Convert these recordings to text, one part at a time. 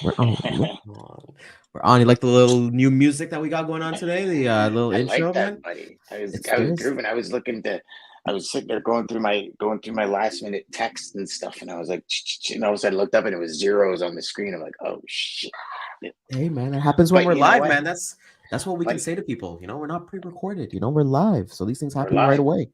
We're on. We're on. You like the little new music that we got going on today? The little I like intro, that, man. buddy. It's I was there's. grooving. I was sitting there going through my last minute text and stuff, and I was like, and all of a sudden I looked up and it was zeros on the screen. I'm like, oh shit. Hey, man, it happens when But we're you know live, what, man. That's what we can buddy? say to people. We're not pre-recorded. We're live, so these things We're happen right live. away.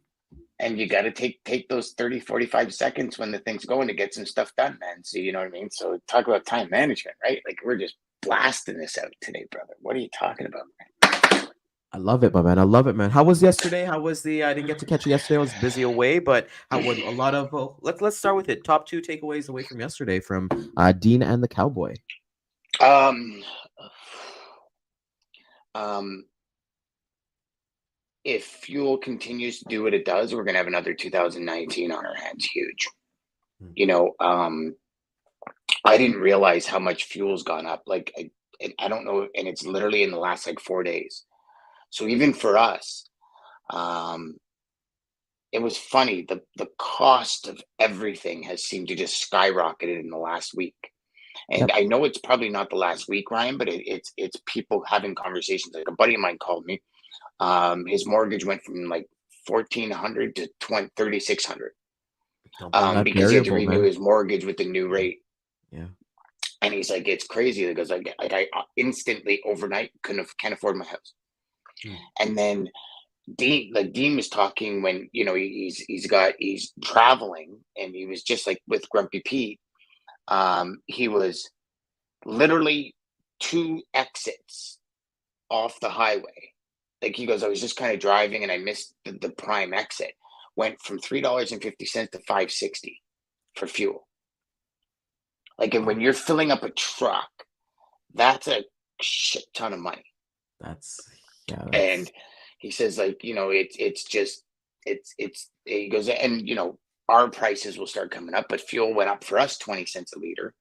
And you got to take those 30, 45 seconds when the thing's going to get some stuff done, man. So you know what I mean? So talk about time management, right? Like we're just blasting this out today, brother. What are you talking about, man? I love it, my man. I love it, man. How was yesterday? How was the? I didn't get to catch you yesterday. I was busy away, but how was a lot of? Let's start with it. Top two takeaways away from yesterday from Dean and the Cowboy. Um, um, if fuel continues to do what it does, we're gonna have another 2019 on our hands. Huge. Hmm. You know, I didn't realize how much fuel's gone up. Like I don't know, and it's literally in the last like 4 days. So even for us, um, it was funny. The cost of everything has seemed to just skyrocketed in the last week. And Yep. I know it's probably not the last week, Ryan, but it's people having conversations. Like a buddy of mine called me. His mortgage went from like 1,400 to 3,600. Don't blame that Because he had to variable, renew man. his mortgage with the new rate. Yeah. And he's like, it's crazy because like I instantly overnight can't afford my house. Hmm. And then Dean was talking when he's traveling, and he was just like with Grumpy Pete. He was literally two exits off the highway. Like he goes, I was just kind of driving and I missed the prime exit. Went from $3.50 to $5.60 for fuel. Like, and when Wow. you're filling up a truck, that's a shit ton of money. That's yeah. And That's he says, like, it's just he goes, and our prices will start coming up, but fuel went up for us 20 cents a liter.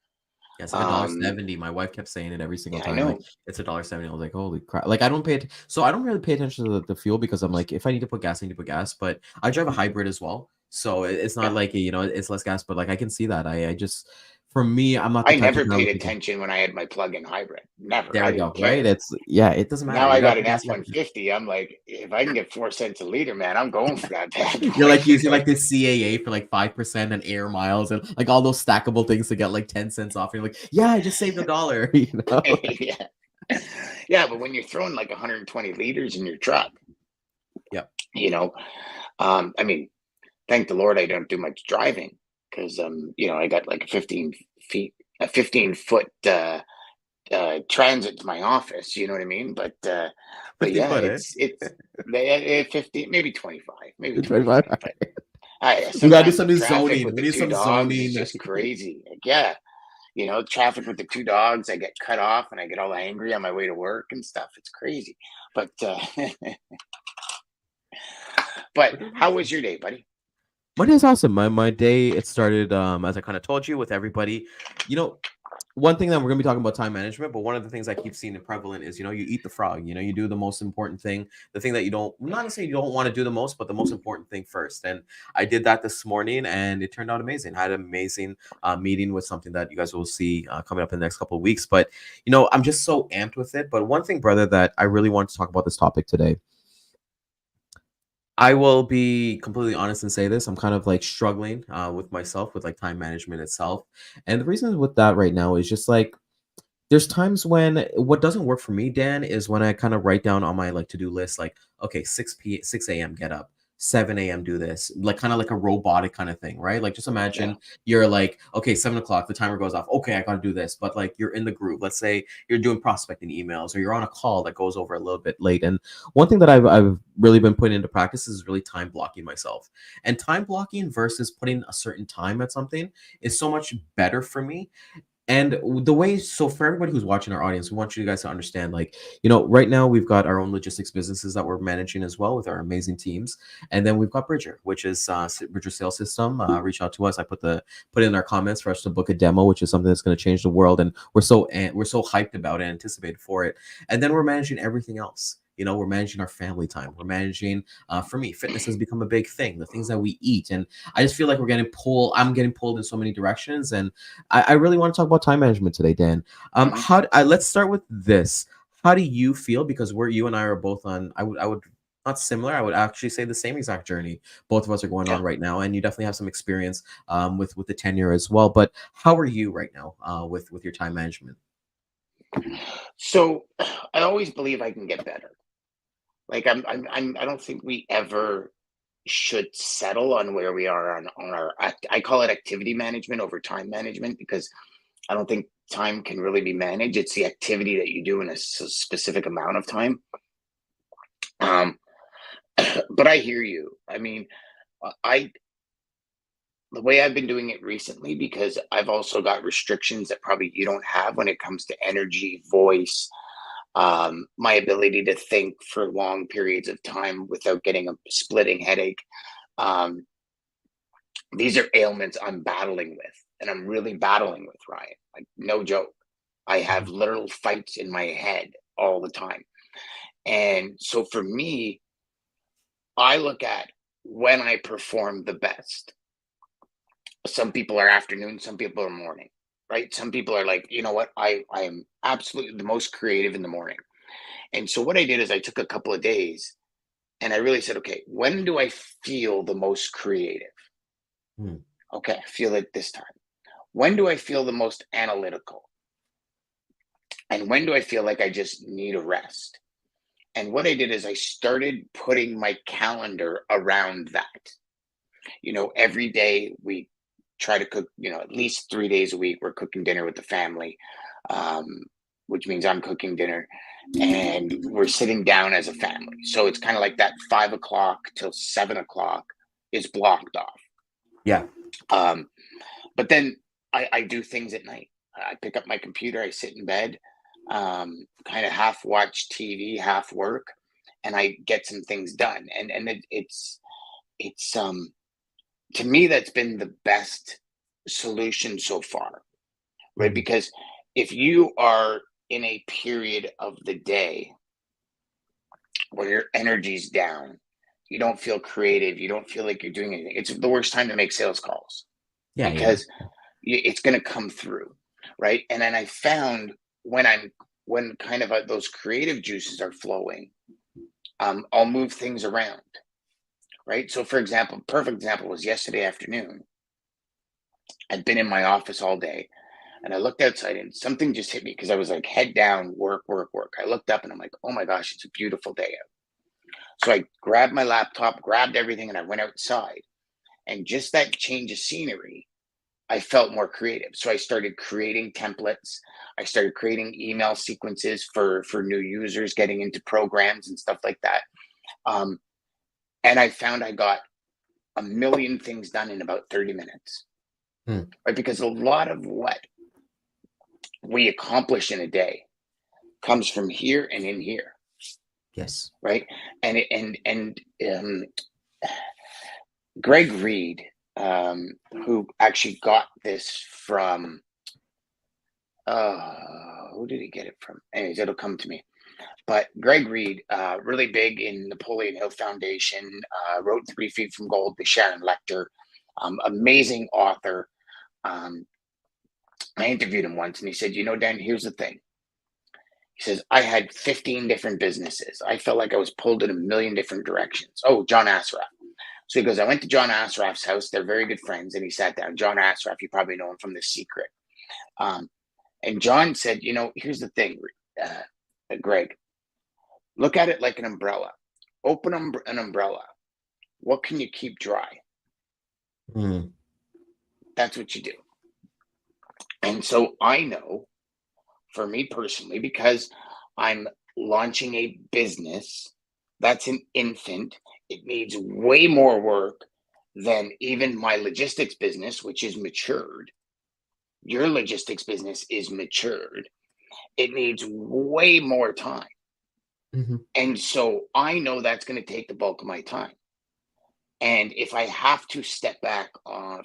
yeah. It's like a dollar Um, seventy. My wife kept saying it every single yeah, I time. Like know. it's $1.70. I was like, holy crap! Like I don't pay. So I don't really pay attention to the fuel because I'm like, if I need to put gas, I need to put gas. But I drive a hybrid as well, so it's not Yeah. like it's less gas. But like I can see that. I just for me, I'm not the I type to never kind of paid look at. attention when I had my plug-in hybrid. Never. There I we go. didn't Right? care. It's yeah. It doesn't matter. Now You I got to got put an gas. You got to put F-150. I'm like, if I can get 4 cents a liter, man, I'm going for that bad You're boy. like using like the CAA for like 5% and air miles and like all those stackable things to get like 10 cents off. And you're like, yeah, I just saved $1, Yeah. Yeah, but when you're throwing like 120 liters in your truck, Yep. you know, I mean, thank the Lord I don't do much driving because I got like a 15 foot transit to my office. You know what I mean? But 15 yeah, foot, eh? it's 15, maybe 25, maybe 25. 25. But I We gotta do sometimes the some new traffic zoning. with We the need two some dogs is zoning. just crazy. Like, yeah, traffic with the two dogs, I get cut off and I get all angry on my way to work and stuff. It's crazy. But but But it how is. was your day, buddy? My day's awesome. My day it started as I kind of told you with everybody. You know, one thing that we're gonna be talking about time management, but one of the things I keep seeing it prevalent is you eat the frog. You do the most important thing, the thing that you don't not necessarily you don't want to do the most, but the most important thing first. And I did that this morning, and it turned out amazing. I had an amazing meeting with something that you guys will see coming up in the next couple of weeks. But I'm just so amped with it. But one thing, brother, that I really want to talk about this topic today. I will be completely honest and say this. I'm kind of like struggling with myself with like time management itself. And the reason with that right now is just like there's times when what doesn't work for me, Dan, is when I kind of write down on my like to-do list, like, okay, 6 a.m. get up, 7 a.m. do this, like kind of like a robotic kind of thing, right? Like just Yeah. imagine you're like, okay, 7 o'clock, the timer goes off. Okay, I gotta do this. But like you're in the groove. Let's say you're doing prospecting emails or you're on a call that goes over a little bit late. And one thing that I've really been putting into practice is really time blocking myself. And time blocking versus putting a certain time at something is so much better for me and the way, so for everybody who's watching our audience, we want you guys to understand, like, right now we've got our own logistics businesses that we're managing as well with our amazing teams. And then we've got Bridger, which is Bridger Sales System. Reach out to us. I put it in our comments for us to book a demo, which is something that's going to change the world. And we're so hyped about it, anticipated for it. And then we're managing everything else. we're managing our family time. We're managing, for me, fitness has become a big thing, the things that we eat. And I just feel like I'm getting pulled in so many directions. And I really want to talk about time management today, Dan. Mhm. Let's start with this. How do you feel? Because you and I are both on, I would not similar. I would actually say the same exact journey both of us are going Yeah. on right now, and you definitely have some experience with the tenure as well. But how are you right now with your time management? So I always believe I can get better. Like I don't think we ever should settle on where we are on our I call it activity management over time management, because I don't think time can really be managed. It's the activity that you do in a specific amount of time. Um, but I hear you. I mean, I the way I've been doing it recently, because I've also got restrictions that probably you don't have when it comes to energy, voice, my ability to think for long periods of time without getting a splitting headache. Um, these are ailments I'm battling with, and I'm really battling with, Ryan. Like, no joke. I have Mhm. literal fights in my head all the time. And so for me, I look at when I perform the best. Some people are afternoon, some people are morning, right? Some people are like, you know what? I am absolutely the most creative in the morning. And so what I did is I took a couple of days and I really said, okay, when do I feel the most creative? Hmm. Okay, I feel it this time. When do I feel the most analytical? And when do I feel like I just need a rest? And what I did is I started putting my calendar around that. Every day we try to cook, at least 3 days a week, we're cooking dinner with the family, um, which means I'm cooking dinner and we're sitting down as a family. So it's kind of like that 5 o'clock till 7 o'clock is blocked off. Yeah. Um, but then I do things at night. I pick up my computer, I sit in bed, kind of half watch TV, half work, and I get some things done. And it's to me that's been the best solution so far, right? Mhm. Because if you are in a period of the day where your energy's down, you don't feel creative, you don't feel like you're doing anything, it's the worst time to make sales calls, Yeah, yeah. because it's going to come through, right? And then I found when I'm when kind of those creative juices are flowing, I'll move things around, right? So for example, perfect example was yesterday afternoon. I'd been in my office all day and I looked outside and something just hit me, because I was like head down, work, work, work. I looked up and I'm like, oh my gosh, it's a beautiful day out. So I grabbed my laptop, grabbed everything, and I went outside. And just that change of scenery, I felt more creative. So I started creating templates. I started creating email sequences for new users getting into programs and stuff like that. Um, and I found I got a million things done in about 30 minutes, Hmm. right? Because a lot of what we accomplish in a day comes from here and in here, Yes. right? And Greg Reed, who actually got this from, who did he get it from? Anyways, it'll come to me. But Greg Reed, really big in Napoleon Hill Foundation, wrote 3 Feet from Gold, the Sharon Lecter, amazing author. Um, I interviewed him once and he said, Dan, here's the thing. He says, I had 15 different businesses. I felt like I was pulled in a million different directions. Oh, John Assaraf. So he goes, I went to John Assaraf's house. They're very good friends. And he sat down. John Assaraf, you probably know him from The Secret. Um, and John said, here's the thing, Greg, look at it like an umbrella. Open an umbrella. What can you keep dry? Hmm. That's what you do. And so I know, for me personally, because I'm launching a business that's an infant, it needs way more work than even my logistics business, which is matured. Your logistics business is matured. It needs way more time. Hmm. And so I know that's going to take the bulk of my time. And if I have to step back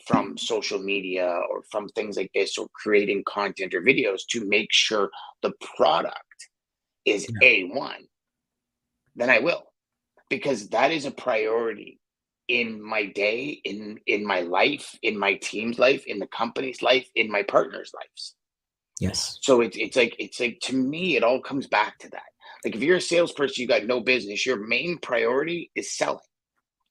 from social media or from things like this, or creating content or videos to make sure the product is Yeah. A1, then I will, because that is a priority in my day, in my life, in my team's life, in the company's life, in my partner's lives. Yes. So it's like to me, it all comes back to that. Like if you're a salesperson, you got no business. Your main priority is selling.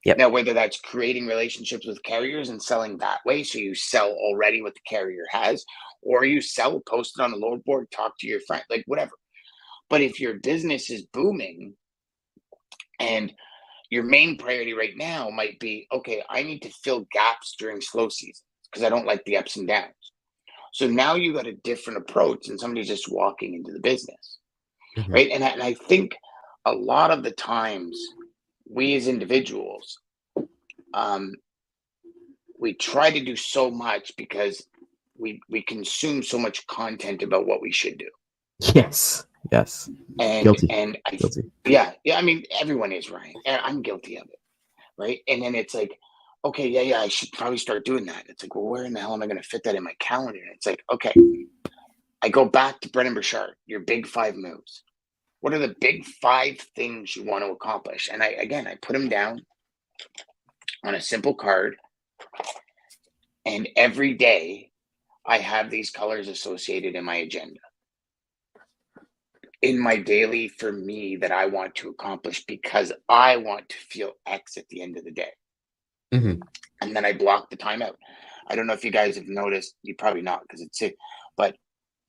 Yep. Now, whether that's creating relationships with carriers and selling that way, so you sell already what the carrier has, or you sell, post it on a load board, talk to your friend, like whatever. But if your business is booming and your main priority right now might be, okay, I need to fill gaps during slow seasons because I don't like the ups and downs. So now you got a different approach than somebody just walking into the business, Mhm. right? And I think a lot of the times we as individuals, um, we try to do so much because we consume so much content about what we should do. Yes. Yes. And Guilty. and I Guilty. yeah, I mean everyone is, Ryan. And I'm guilty of it, right? And then it's like, okay, yeah, I should probably start doing that. It's like, well, where in the hell am I going to fit that in my calendar? And it's like, okay, I go back to Brennan Burchard, your big 5 moves. What are the big 5 things you want to accomplish? And I put them down on a simple card, and every day I have these colors associated in my agenda, in my daily, for me, that I want to accomplish because I want to feel X at the end of the day. Mhm. And then I block the time out. I don't know if you guys have noticed, you probably not because it's it, but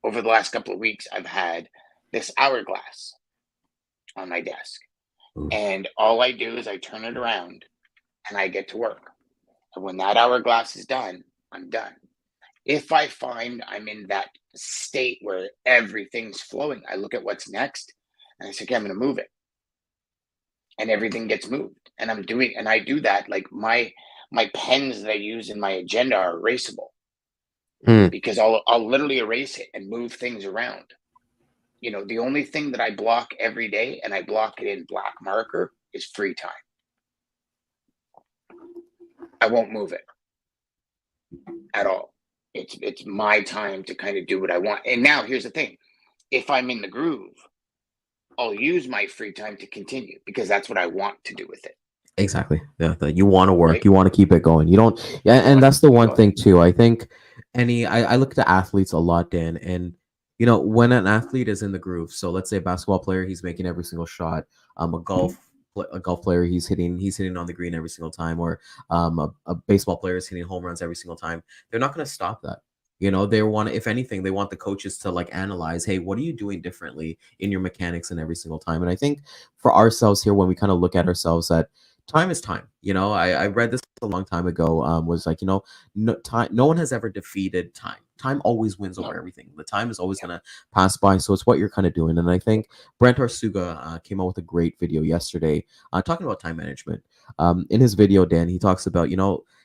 over the last couple of weeks, I've had this hourglass on my desk. Ooh. And all I do is I turn it around and I get to work. And when that hourglass is done, I'm done. If I find I'm in that state where everything's flowing, I look at what's next and I say, okay, I'm going to move it. And everything gets moved. And I do that. Like my pens that I use in my agenda are erasable Mm. because I'll literally erase it and move things around. You know, the only thing that I block every day, and I block it in black marker, is free time. I won't move it at all. It's my time to kind of do what I want. And now here's the thing. If I'm in the groove, I'll use my free time to continue because that's what I want to do with it. Exactly. Yeah, you want to work, Right? you want to keep it going. You don't. Yeah, I and want to that's the keep it one going. thing too. I think I look at athletes a lot, Dan, and when an athlete is in the groove. So let's say a basketball player, he's making every single shot. A golf player, he's hitting on the green every single time, or a baseball player is hitting home runs every single time. They're not going to stop that. They want, if anything, they want the coaches to like analyze, hey, what are you doing differently in your mechanics and every single time? And I think for ourselves here, when we kind of look at ourselves, that time is time. I read this a long time ago. Was like, no time, no one has ever defeated time. Time always wins over No. everything. The time is always going to pass by. So it's what you're kind of doing. And I think Brent Arsuga came out with a great video yesterday talking about time management. In his video, Dan, he talks about,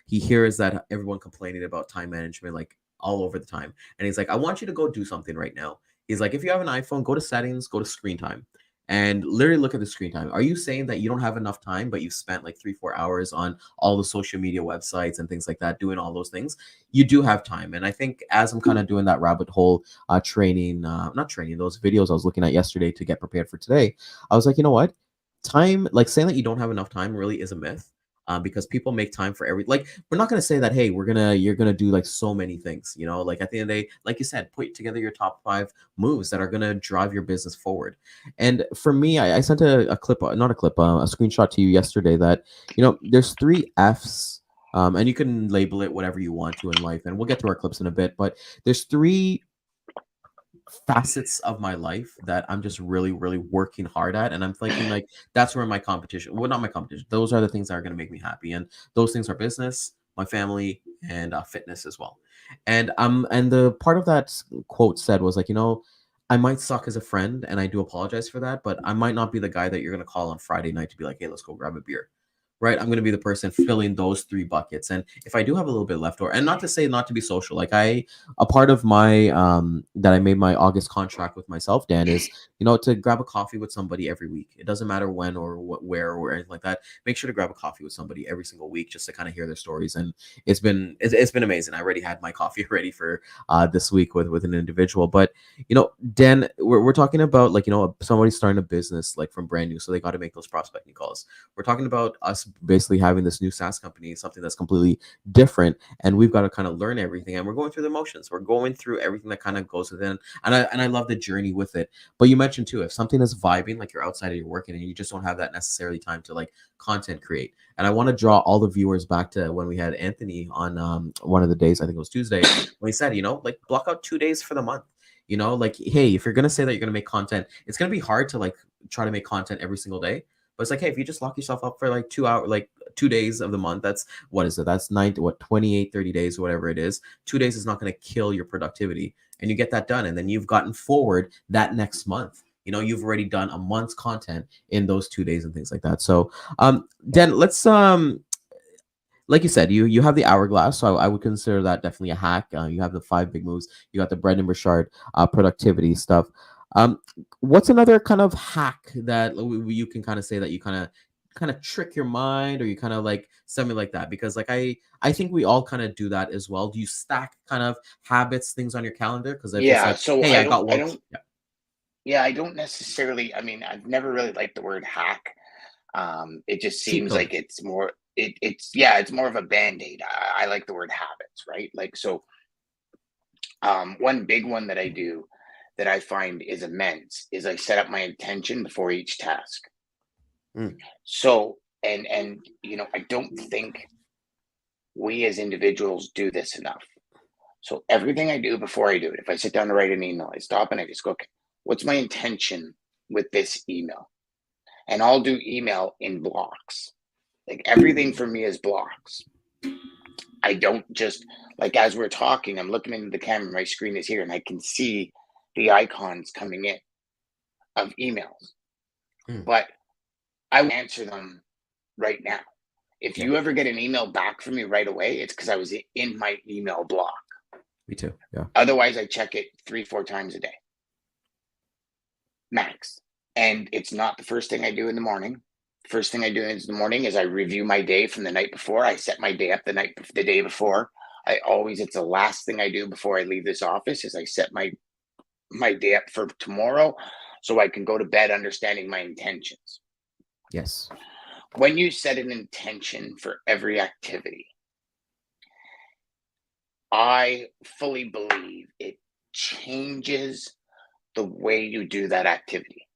he hears that everyone complaining about time management like all over the time. And he's like, I want you to go do something right now. He's like, if you have an iPhone, go to settings, go to screen time, and literally look at the screen time. Are you saying that you don't have enough time, but you've spent like 3-4 hours on all the social media websites and things like that, doing all those things? You do have time. And I think as I'm kind of doing that rabbit hole training, not training, those videos I was looking at yesterday to get prepared for today, I was like, you know what? Time, like saying that you don't have enough time really is a myth. Because people make time for like, we're not going to say that, hey, you're going to do like so many things, like at the end of the day, like you said, put together your top 5 moves that are going to drive your business forward. And for me, I sent a clip, not a clip, a screenshot to you yesterday that, there's 3 F's, and you can label it whatever you want to in life. And we'll get to our clips in a bit, but there's 3 facets of my life that I'm just really, really working hard at. And I'm thinking like, that's where my competition, well, not my competition, those are the things that are going to make me happy. And those things are business, my family, and fitness as well. And the part of that quote said was like, I might suck as a friend, and I do apologize for that, but I might not be the guy that you're going to call on Friday night to be like, hey, let's go grab a beer. right, I'm going to be the person filling those three buckets. And if I do have a little bit left over, and not to say not to be social, like a part of my that I made my August contract with myself, Dan, is, to grab a coffee with somebody every week. It doesn't matter when or where or anything like that. Make sure to grab a coffee with somebody every single week just to kind of hear their stories. And it's been amazing. I already had my coffee ready for this week with an individual. But Dan, we're talking about, like, somebody starting a business like from brand new, so they got to make those prospecting calls. We're talking about us basically having this new SaaS company, something that's completely different, and we've got to kind of learn everything. And we're going through the motions. We're going through everything that kind of goes within, and I love the journey with it. But you mentioned too, if something is vibing, like you're outside of your working and you just don't have that necessarily time to like content create. And I want to draw all the viewers back to when we had Anthony on one of the days, I think it was Tuesday, when he said, like, block out 2 days for the month. Like, hey, if you're gonna say that you're gonna make content, it's gonna be hard to like try to make content every single day. But it's like, hey, if you just lock yourself up for like 2 hours, like 2 days of the month, that's what is it? That's 28, 30 days, whatever it is. 2 days is not going to kill your productivity. And you get that done. And then you've gotten forward that next month. You've already done a month's content in those 2 days and things like that. So Dan, let's like you said, you have the hourglass, so I would consider that definitely a hack. You have the 5 big moves. You got the Brendan Burchard productivity stuff. What's another kind of hack that you can kind of say that you kind of trick your mind, or you kind of like something like that? Because like I think we all kind of do that as well. Do you stack kind of habits, things on your calendar? Because if it's Yeah, like, so hey, I got I one, don't yeah, yeah, I don't necessarily, I mean, I've never really liked the word hack. It just cheat seems code. like it's more it's yeah, it's more of a band-aid. I like the word habits, right? Like, so one big one that I do that I find is immense is I set up my intention before each task. Mm, So, and I don't think we as individuals do this enough. So everything I do before I do it, if I sit down to write an email, I stop and I just go, okay, what's my intention with this email? And I'll do email in blocks. Like, everything for me is blocks. I don't just, like, as we're talking, I'm looking into the camera, my screen is here, and I can see the icons coming in of emails. mm, But I will answer them right now. If yeah, you ever get an email back from me right away, it's because I was in my email block. me too. Yeah. Otherwise, I check it 3, 4 times a day, max. And it's not the first thing I do in the morning. First thing I do in the morning is I review my day from the night before. I set my day up the day before. It's the last thing I do before I leave this office is I set my day up for tomorrow, so I can go to bed understanding my intentions. Yes. When you set an intention for every activity, I fully believe it changes the way you do that activity,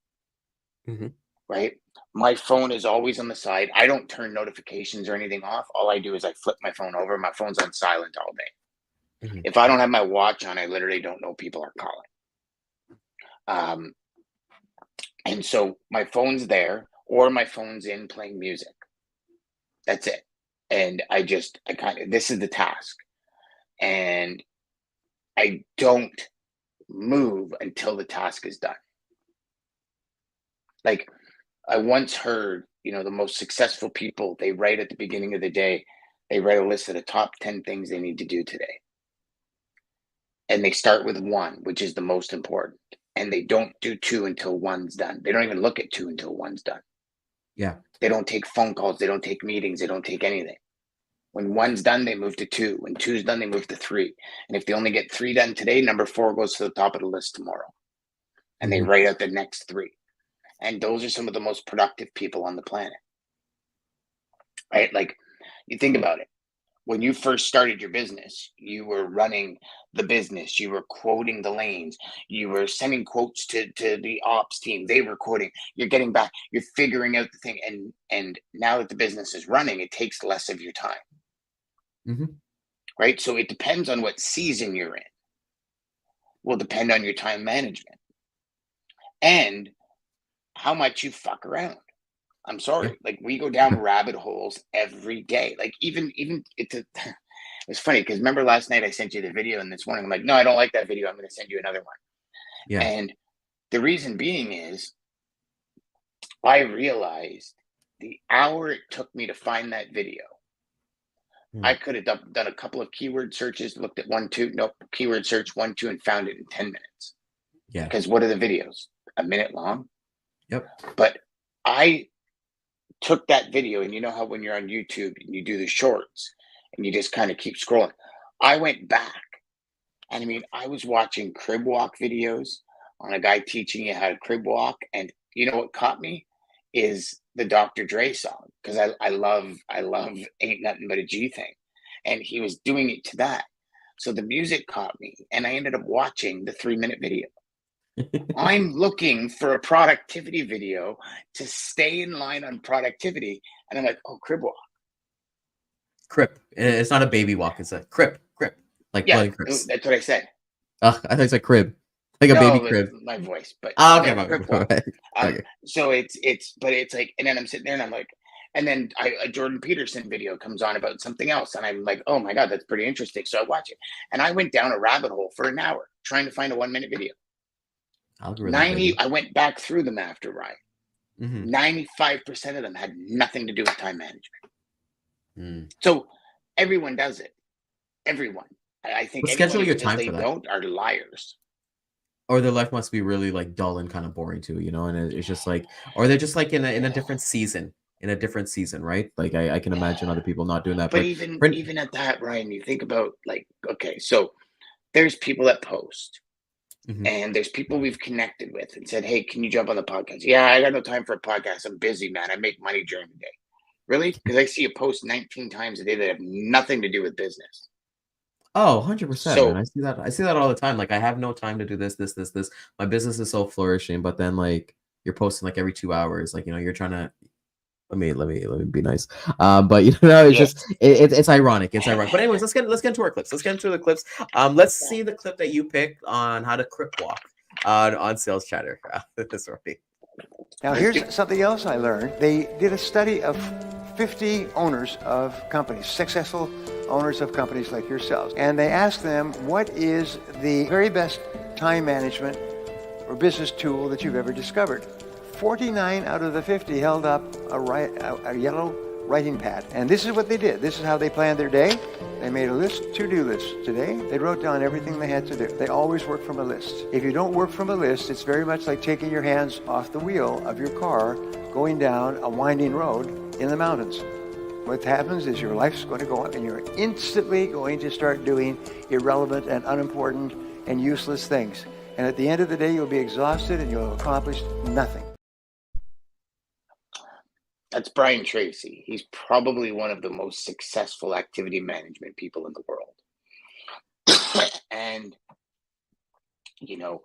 Hmm. right? My phone is always on the side. I don't turn notifications or anything off. All I do is I flip my phone over. My phone's on silent all day. Hmm. If I don't have my watch on, I literally don't know people are calling. Um, and so my phone's there, or my phone's in playing music. That's it. And I kind of, this is the task. And I don't move until the task is done. Like, I once heard, the most successful people, they write at the beginning of the day, they write a list of the top 10 things they need to do today. And they start with one, which is the most important. And they don't do two until one's done. They don't even look at two until one's done. Yeah. They don't take phone calls. They don't take meetings. They don't take anything. When one's done, they move to two. When two's done, they move to three. And if they only get three done today, number four goes to the top of the list tomorrow. And they Hmm. write out the next three. And those are some of the most productive people on the planet, right? Like, you think about it. When you first started your business, you were running the business, you were quoting the lanes, you were sending quotes to the ops team, they were quoting, you're getting back, you're figuring out the thing. And now that the business is running, it takes less of your time, Hmm. right? So it depends on what season you're in, will depend on your time management and how much you fuck around. I'm Yeah. sorry. Like, we go down rabbit holes every day. Like, even it's funny because remember last night I sent you the video, and this morning I'm like, no, I don't like that video. I'm going to send you another one. Yeah. And the reason being is I realized the hour it took me to find that video, I Hmm. could have done a couple of keyword searches, looked at one, two, nope, keyword search one, two, and found it in 10 minutes. Yeah. Because what are the videos? A minute long? Yep. But I took that video, and you know how when you're on YouTube and you do the shorts and you just kind of keep scrolling. I went back, and I mean, I was watching crib walk videos on a guy teaching you how to crib walk. And you know what caught me is the Dr. Dre song, because I love Ain't Nothing But a G Thing. And he was doing it to that. So the music caught me, and I ended up watching the 3-minute video. I'm looking for a productivity video to stay in line on productivity. And I'm like, oh, crib walk. Crip. It's not a baby walk. It's a crip. Crip. Like Yeah, bloody crips. that's what I said. I thought it's a crib. Like a baby No, but crib. my voice, but Oh, okay, no, my crib bad. walk. Okay. So but it's like, and then I'm sitting there and I'm like, and then a Jordan Peterson video comes on about something else, and I'm like, oh my god, that's pretty interesting. So I watch it, and I went down a rabbit hole for an hour trying to find a 1-minute video. Algorithm, baby. I went back through them after, Ryan. Mm-hmm. 95% of them had nothing to do with time management. Mm. So everyone does it. Everyone. I think Well, anyone schedule who your says time they for that. don't are liars. Or their life must be really like dull and kind of boring too, you know? And it's just like, or they're just like in a different season, right? Like I can imagine other people not doing that. But But print. even at that, Ryan, you think about, like, okay, so there's people that post, Mhm. and there's people we've connected with and said, hey, can you jump on the podcast? Yeah, I got no time for a podcast. I'm busy, man. I make money during the day. Really? Because I see a post 19 times a day that have nothing to do with business. Oh, 100%, man. So, I see that all the time. Like I have no time to do this. My business is so flourishing, but then like you're posting like every 2 hours. Like, you know, you're trying to let me be nice. But you know, it's yeah. just it's ironic. It's ironic. But anyways, let's get into our clips. Let's get into the clips. Let's see the clip that you picked on how to crip walk on Sales Chatter. This right. Now, here's something else I learned. They did a study of 50 owners of companies, successful owners of companies like yourselves, and they asked them, what is the very best time management or business tool that you've ever discovered? 49 out of the 50 held up a yellow writing pad. And this is what they did. This is how they planned their day. They made a list, to-do list. Today, they wrote down everything they had to do. They always work from a list. If you don't work from a list, it's very much like taking your hands off the wheel of your car going down a winding road in the mountains. What happens is your life's going to go up, and you're instantly going to start doing irrelevant and unimportant and useless things. And at the end of the day, you'll be exhausted and you'll accomplish nothing. that's Brian Tracy. He's probably one of the most successful activity management people in the world. And, you know,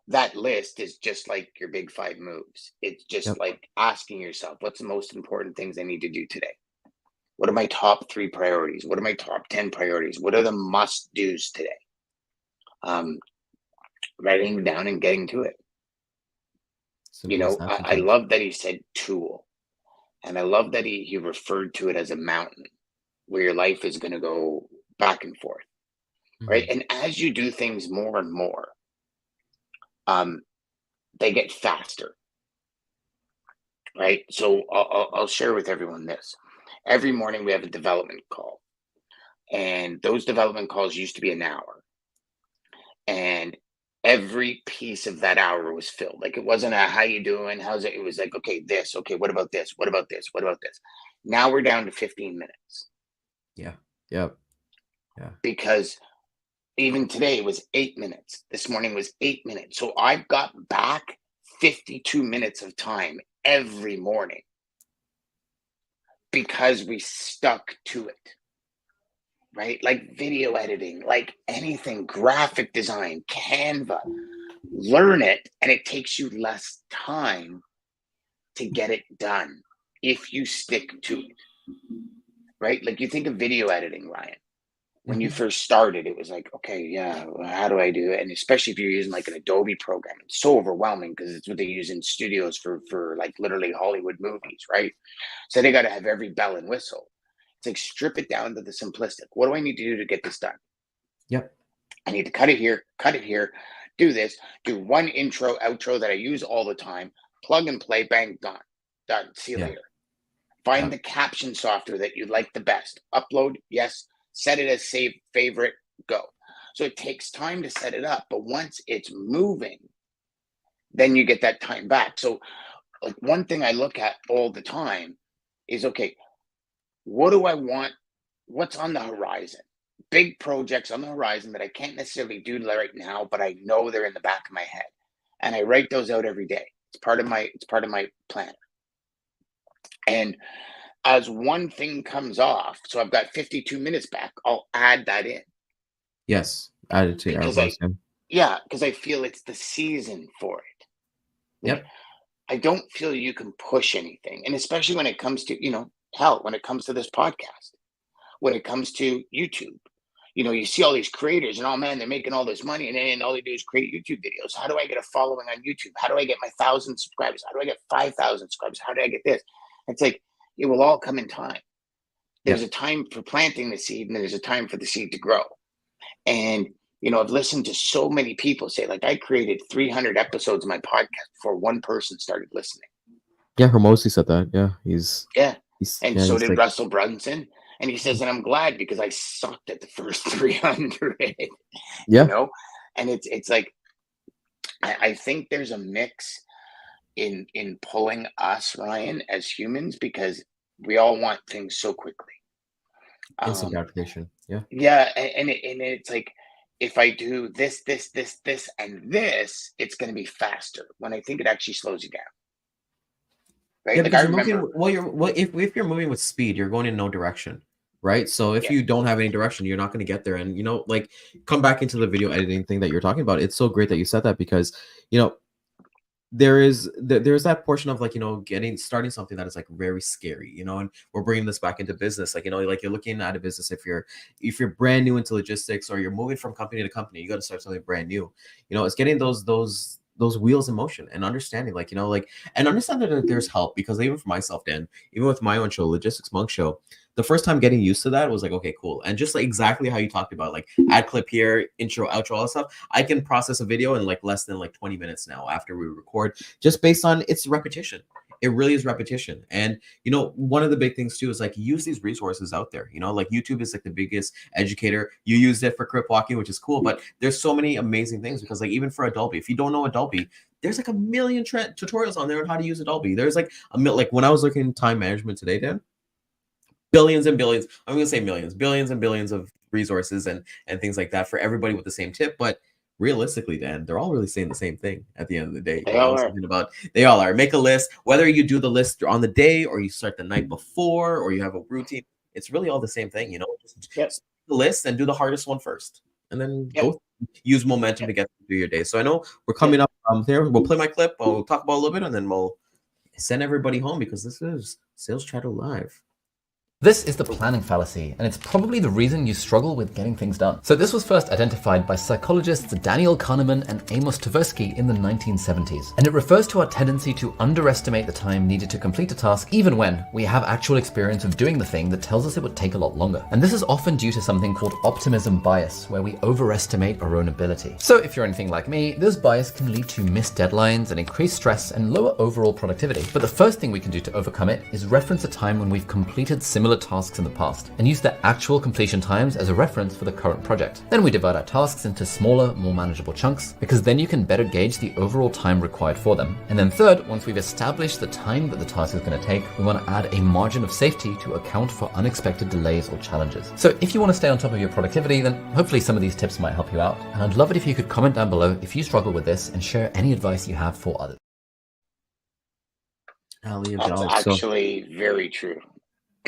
that list is just like your big 5 moves. It's just Yep. like asking yourself, what's the most important things I need to do today? What are my top 3 priorities? What are my top 10 priorities? What are the must do's today? Writing down and getting to it. You Simple as know, that I sometimes. love that he said tool. And I love that he referred to it as a mountain where your life is going to go back and forth. Right. Mhm. And as you do things more and more, they get faster. Right. So I'll share with everyone this. Every morning we have a development call, and those development calls used to be an hour. And every piece of that hour was filled. Like, it wasn't a how you doing, how's it? It was like, okay, this, okay, what about this? What about this? What about this? Now we're down to 15 minutes Yeah. Yep. Yeah. because even today was 8 minutes. This morning was 8 minutes. So I've got back 52 minutes of time every morning because we stuck to it. Right? Like video editing, like anything, graphic design, Canva. Learn it, and it takes you less time to get it done if you stick to it. Right? Like, you think of video editing, Ryan. When you Mhm. first started, it was like, okay, yeah, how do I do it? And especially if you're using like an Adobe program, it's so overwhelming because it's what they use in studios for like literally Hollywood movies, right? So they got to have every bell and whistle. It's like, strip it down to the simplistic. What do I need to do to get this done? Yep. I need to cut it here, do this, do one intro, outro that I use all the time, plug and play, bang, done. See you Yeah. later. Find the caption software that you like the best. Upload, yes. Set it as save favorite, go. So it takes time to set it up, but once it's moving, then you get that time back. So like one thing I look at all the time is, okay, what do I want? What's on the horizon? Big projects on the horizon that I can't necessarily do right now, but I know they're in the back of my head. And I write those out every day. It's part of my planner. And as one thing comes off, so I've got 52 minutes back, I'll add that in. Yes, add it to Because because I feel it's the season for it. Yep. I don't feel you can push anything. And especially when it comes to, hell, when it comes to this podcast, when it comes to YouTube, you see all these creators and, oh man, they're making all this money and then all they do is create YouTube videos. How do I get a following on YouTube? How do I get my 1,000 subscribers? How do I get 5,000 subscribers? How do I get this? It's like, it will all come in time. There's a time for planting the seed and there's a time for the seed to grow. And, I've listened to so many people say, like, I created 300 episodes of my podcast before one person started listening. Yeah, Hermosi said that. Yeah, so did Russell Brunson. And he says, and I'm glad because I sucked at the first 300. Yeah. And it's like, I think there's a mix in pulling us, Ryan, as humans, because we all want things so quickly. Instant gratification. Yeah. Yeah. And it's like, if I do this, and this, it's going to be faster. When I think it actually slows you down. Right. Yeah, like because if you're moving with speed, you're going in no direction. Right. So if you don't have any direction, you're not going to get there. And, like, come back into the video editing thing that you're talking about. It's so great that you said that because, there's that portion of, like, starting something that is, like, very scary, and we're bringing this back into business. Like, like, you're looking at a business, if you're brand new into logistics or you're moving from company to company, you got to start something brand new. It's getting those wheels in motion and understanding, like, and understand that there's help, because even for myself, Dan, even with my own show, Logistics Monk Show, the first time getting used to that was like, okay, cool. And just like exactly how you talked about, like, add clip here, intro, outro, all that stuff, I can process a video in like less than like 20 minutes now after we record, just based on its repetition. It really is repetition. And, one of the big things too is, like, use these resources out there, like YouTube is like the biggest educator. You used it for crip walking, which is cool, but there's so many amazing things, because, like, even for Adobe, if you don't know Adobe, there's like a million tutorials on there on how to use Adobe. There's like like when I was looking at time management today, Dan, billions and billions, I'm going to say millions, billions and billions of resources and things like that for everybody with the same tip. But realistically, Dan, they're all really saying the same thing at the end of the day. They all are. They all are. Make a list, whether you do the list on the day or you start the night before or you have a routine, it's really all the same thing, just the list and do the hardest one first. And then go use momentum to get through your day. So I know we're coming up there. We'll play my clip. We'll talk about a little bit and then we'll send everybody home, because this is Sales Chatter Live. This is the planning fallacy, and it's probably the reason you struggle with getting things done. So this was first identified by psychologists Daniel Kahneman and Amos Tversky in the 1970s. And it refers to our tendency to underestimate the time needed to complete a task, even when we have actual experience of doing the thing that tells us it would take a lot longer. And this is often due to something called optimism bias, where we overestimate our own ability. So if you're anything like me, this bias can lead to missed deadlines and increased stress and lower overall productivity. But the first thing we can do to overcome it is reference a time when we've completed similar tasks in the past and use the actual completion times as a reference for the current project. Then we divide our tasks into smaller, more manageable chunks, because then you can better gauge the overall time required for them. And then third, once we've established the time that the task is going to take, we want to add a margin of safety to account for unexpected delays or challenges. So if you want to stay on top of your productivity, then hopefully some of these tips might help you out. And I'd love it if you could comment down below if you struggle with this and share any advice you have for others. Ali Abdal. That's actually very true.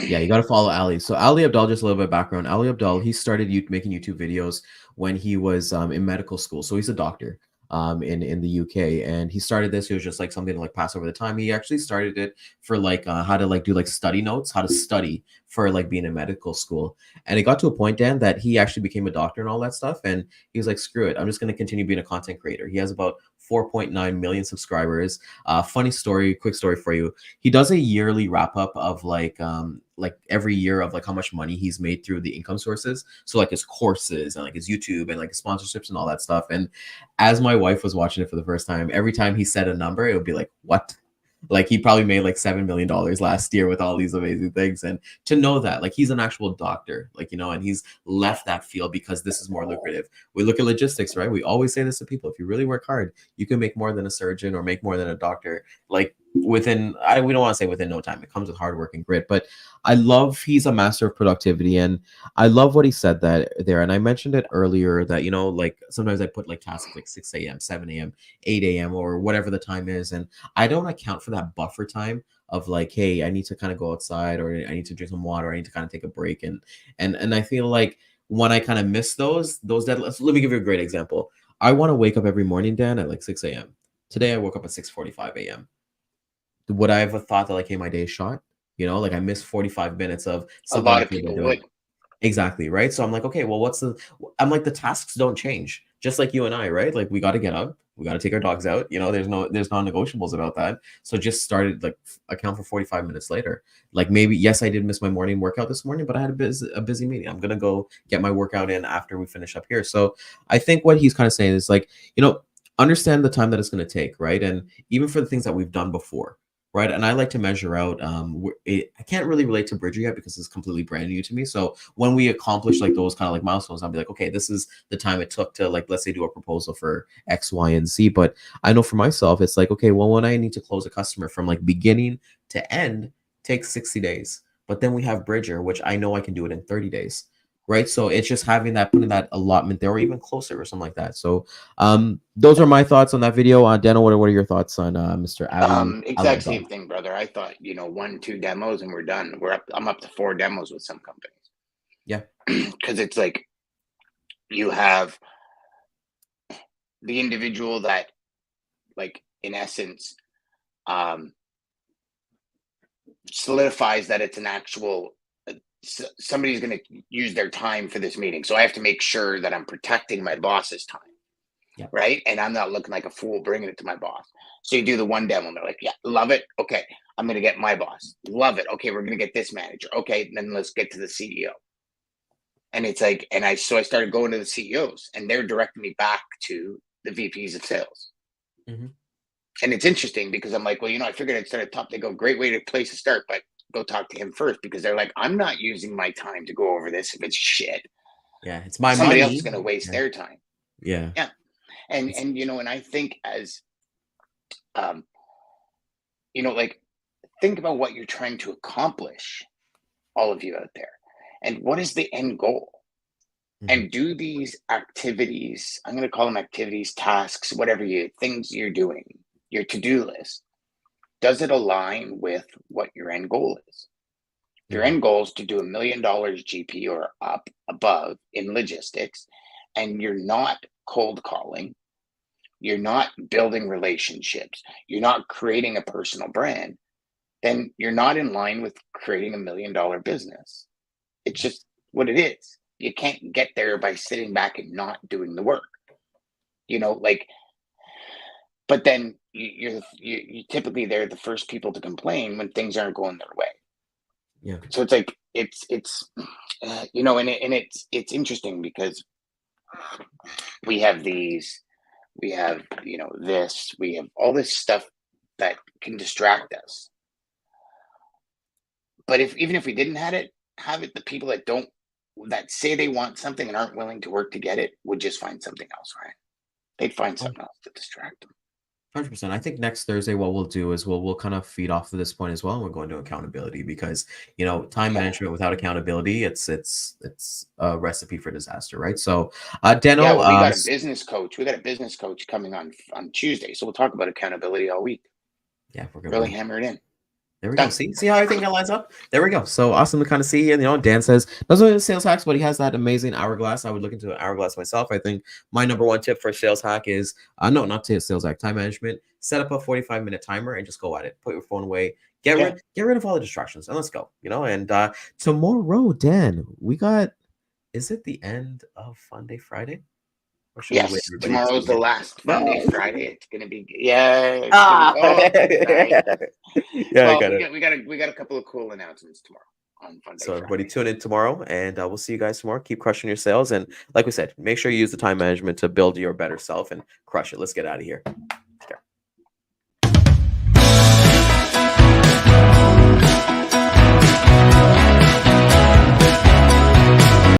Yeah, you got to follow Ali. So Ali Abdal, just a little bit of background. Ali Abdal, he started making YouTube videos when he was in medical school. So he's a doctor in the UK, and he started this. It was just like something to like pass over the time. He actually started it for like how to like do like study notes, how to study for like being in medical school. And it got to a point, Dan, that he actually became a doctor and all that stuff. And he was like, screw it, I'm just going to continue being a content creator. He has about 4.9 million subscribers. Funny story, quick story for you. He does a yearly wrap up of like every year of like how much money he's made through the income sources. So like his courses and like his YouTube and like his sponsorships and all that stuff. And as my wife was watching it for the first time, every time he said a number, it would be like, what? Like he probably made like $7 million last year with all these amazing things. And to know that, like he's an actual doctor, like, you know, and he's left that field because this is more lucrative. We look at logistics, right? We always say this to people. If you really work hard, you can make more than a surgeon or make more than a doctor. Like within, we don't want to say within no time. It comes with hard work and grit. But I love he's a master of productivity. And I love what he said that there. And I mentioned it earlier that, you know, like sometimes I put like tasks like 6 a.m., 7 a.m., 8 a.m., or whatever the time is. And I don't account for that buffer time of like, hey, I need to kind of go outside, or I need to drink some water, I need to kind of take a break. And I feel like when I kind of miss those deadlines, let me give you a great example. I want to wake up every morning, Dan, at like 6 a.m. Today I woke up at 6:45 a.m. Would I have thought that like, hey, my day is shot? You know, like I missed 45 minutes of A something lot I of could have been people doing. would. Exactly, right? So I'm like, okay, well, I'm like, the tasks don't change. Just like you and I, right? Like we got to get up, we got to take our dogs out. You know, there's non-negotiables about that. So just started like account for 45 minutes later. Like maybe, yes, I did miss my morning workout this morning, but I had a busy meeting. I'm gonna go get my workout in after we finish up here. So I think what he's kind of saying is like, you know, understand the time that it's gonna take, right? And even for the things that we've done before. Right. And I like to measure out. I can't really relate to Bridger yet because it's completely brand new to me. So when we accomplish like those kind of like milestones, I'll be like, okay, this is the time it took to like, let's say, do a proposal for X, Y, and Z. But I know for myself, it's like, okay, well, when I need to close a customer from like beginning to end, takes 60 days. But then we have Bridger, which I know I can do it in 30 days. Right. So it's just having that, putting that allotment there, or even closer or something like that. So those are my thoughts on that video. Daniel, what are your thoughts on Mr. Ali Exact same Abdaal? thing, brother. I thought, 1, 2 demos and we're done. I'm up to 4 demos with some companies. Yeah. Because it's like you have the individual that, like, in essence, solidifies that it's an actual somebody's going to use their time for this meeting. So I have to make sure that I'm protecting my boss's time. Yeah. Right. And I'm not looking like a fool bringing it to my boss. So you do the one demo and they're like, yeah, love it. Okay. I'm going to get my boss. Love it. Okay. We're going to get this manager. Okay. Then let's get to the CEO. And it's like, I started going to the CEOs and they're directing me back to the VPs of sales. Mm-hmm. And it's interesting because I'm like, well, I figured I'd start at top. They go, great way to place to start, but go talk to him first, because they're like, I'm not using my time to go over this if it's shit. Yeah, it's my Somebody money. else is going to waste their time. Yeah. Yeah. And and I think as like, think about what you're trying to accomplish, all of you out there, and what is the end goal. Mm-hmm. And do these activities, I'm going to call them activities, tasks, whatever things you're doing, your to-do list, does it align with what your end goal is? If your end goal is to do $1 million GP or up above in logistics, and you're not cold calling, you're not building relationships, you're not creating a personal brand, then you're not in line with creating $1 million business. It's just what it is. You can't get there by sitting back and not doing the work. But then you typically, they're the first people to complain when things aren't going their way. Yeah. So it's like it's it's interesting because we have this, we have all this stuff that can distract us. But even if we didn't have it, the people that say they want something and aren't willing to work to get it would just find something else, right? They'd find something else to distract them. 100%. I think next Thursday, what we'll do is we'll kind of feed off of this point as well. And we're going to accountability, because time management without accountability, it's a recipe for disaster, right? So, Dano, we got a business coach. We got a business coach coming on Tuesday, so we'll talk about accountability all week. Yeah, we're gonna really hammer it in. There we go. See how everything lines up? There we go. So awesome to kind of see. And Dan says, doesn't really sales hacks, but he has that amazing hourglass. I would look into an hourglass myself. I think my number one tip for sales hack is not to sales hack, time management. Set up a 45-minute timer and just go at it. Put your phone away. Get rid of all the distractions and let's go. And tomorrow, Dan, we got, is it the end of Fun Day Friday? Yes, tomorrow's the last Fun Day Friday. It's gonna be nice. Yeah, we got a couple of cool announcements tomorrow on Fun Day. So everybody tune in tomorrow, and we'll see you guys tomorrow. Keep crushing your sales, and like we said, make sure you use the time management to build your better self and crush it. Let's get out of here.